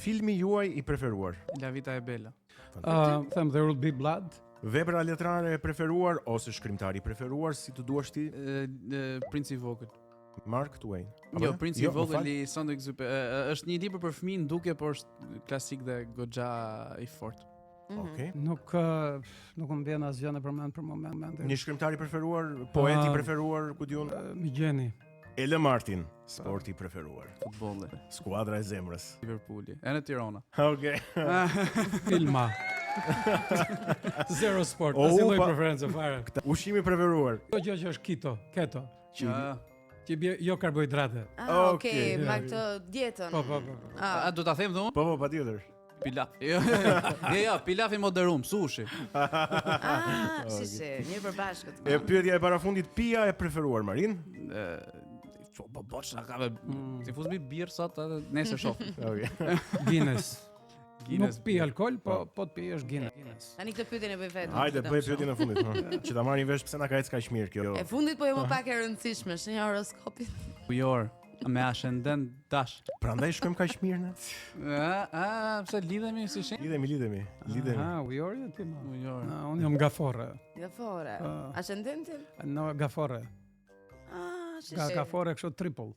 filmi juaj i preferuar? La Vita e Bella. Them There Will Be Blood. Vepra letrare e preferuar ose shkrimtari i preferuar, si të duash ti? Princi i Vogël. Mark Twain. Jo, Princi i Vogël i Saint-Exupéry është një libër për fëmijë duke, por është klasik dhe goxha i fortë. Okej. Nuk më vjen asgjë në përmend për moment. Një shkrimtar i preferuar, poeti i preferuar, ku diun? Migjeni. Ele Martin, sporti i preferuar. Futbolli. Skuadra e zemrës. Liverpooli. E në Tirana. Okej. Filma. Zero sport, asnjë lloj preferencë fare. Ushqimi i preferuar. Kjo gjë që është keto. Që bie jo karbohidrate. Okej, me këtë dietën. Po. A do ta them dhe unë? Po, patjetër. Pilaf. Jo, pilaf i moderum, sushi. Si, një përbashkët. E pyetja e parafundit, pija e preferuar, Marin? Boçna ka me ti fuz mi birr sot edhe nesër shoh. Okej. Guinness. Nuk pi alkol, po të pi është Guinness. Tani këtë pyetjen e bëj vetëm. Hajde, bëj pyetjen e fundit, që ta marrin vesh pse na ka ecë kaq mirë kjo. E fundit po jo më pak e rëndësishme, shenja horoskopit. Ujor, me ascendent dash. Prandaj shkojmë kaq mirë ne? Pse lidhemi si shenjë? Lidhemi. Ujori ti më. Ujor. Unë jam gafore. Gafore. Ascendentin? No, gafore. Shishi. Gafore kështu triple.